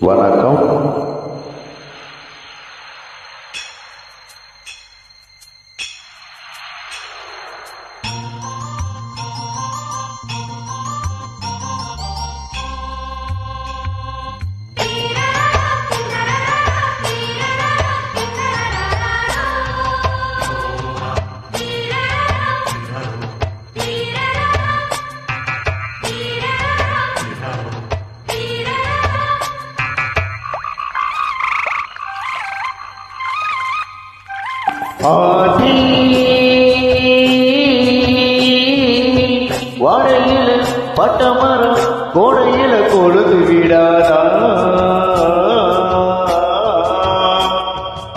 வணக்கம். ஆதி வாழையில பட்டமரம் கோடையில கொழுது விடாதா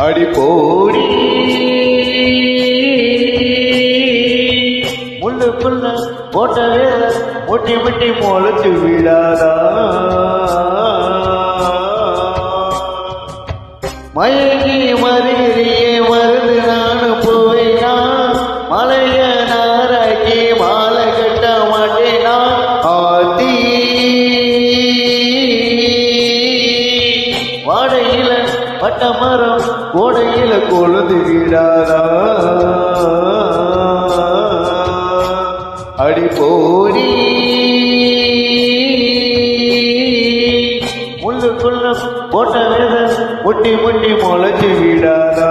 அடி போடி முள்ளுக்குள்ள போட்ட வேலை முட்டி முட்டி முளைச்சு விடாதா மயங்கி மருகிறியே மருந்து நானு போவேனா மலைய நாராக்கி மாலை கட்ட மாட்டேனா ஆத்தி வாடையில பட்ட மரம் கோடையில கொழுந்து விடாதா அடி போடி முள்ளுக்குள்ள போட்ட வேத முட்டி முட்டி முளைச்சு விடாதா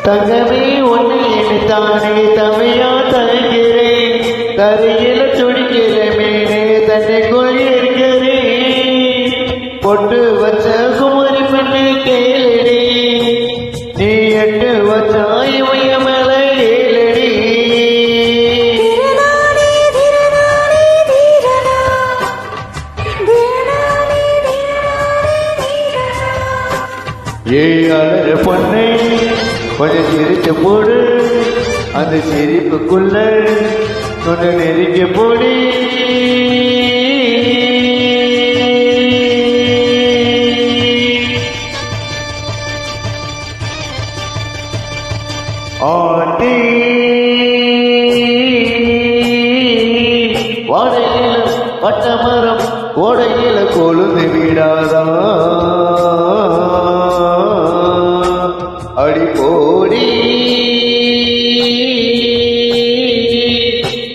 தங்கமே ஒன்று தானே தமையா தருகிறேன் கரையில துடிக்கிற மேனே தன்னைக்குள் இருக்கிறேன் பொட்டு வச்ச குமரி பெண்ணு கேளடி நீ எட்டு வச்ச இமைய மேல ஏழடி ஏ அழற பொண்ணே கொஞ்சம் சிரிச்ச போடு அந்த சிரிப்புக்குள்ள கொஞ்சம் நெருங்க போடி ஆண்டி வாடையில பட்ட மரம் கோடையில கொழுந்து விடாதா அடி போடி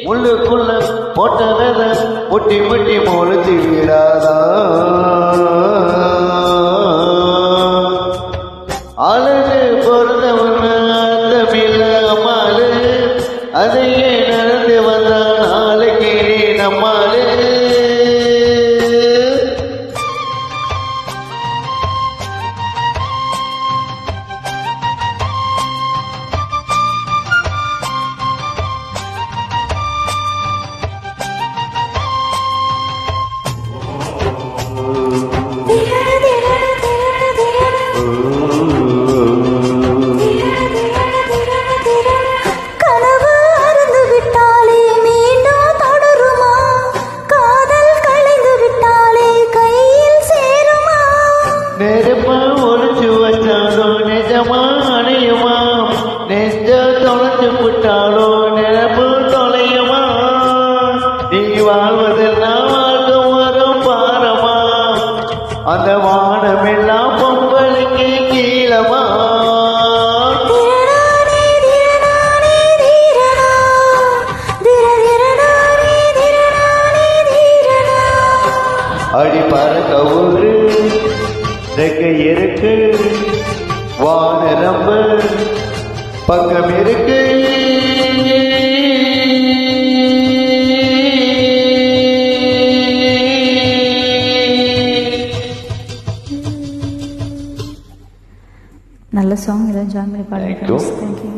முள்ளுக்குள்ள போட்ட வேத முட்டி முட்டி முளைச்சு விடாதா அழகு பிறந்தவன அந்த மில்ல அம்மாளு அதையே நடந்து வந்த நாளைக்கு நம்மாளு நெருப்பா ஒழிச்சு வச்சாலோ நிஜமா அணையுமா நெஞ்ச தொலைச்சு விட்டாலோ நிரப்பு தொலையுமா நீ வாழ்வதெல்லாம் வாழ்க்கும் வரும் பாரமா அந்த வானமெல்லாம் பொங்கலுக்கு கீழமா அடி பறக்க ஒரு ரெக்கை இருக்கு வானரம்பு பக்கம் இருக்கு நல்ல சாங் எல்லாம் ஜாயின் பண்ணி Thank you. பாடுங்க. தேங்க்யூ.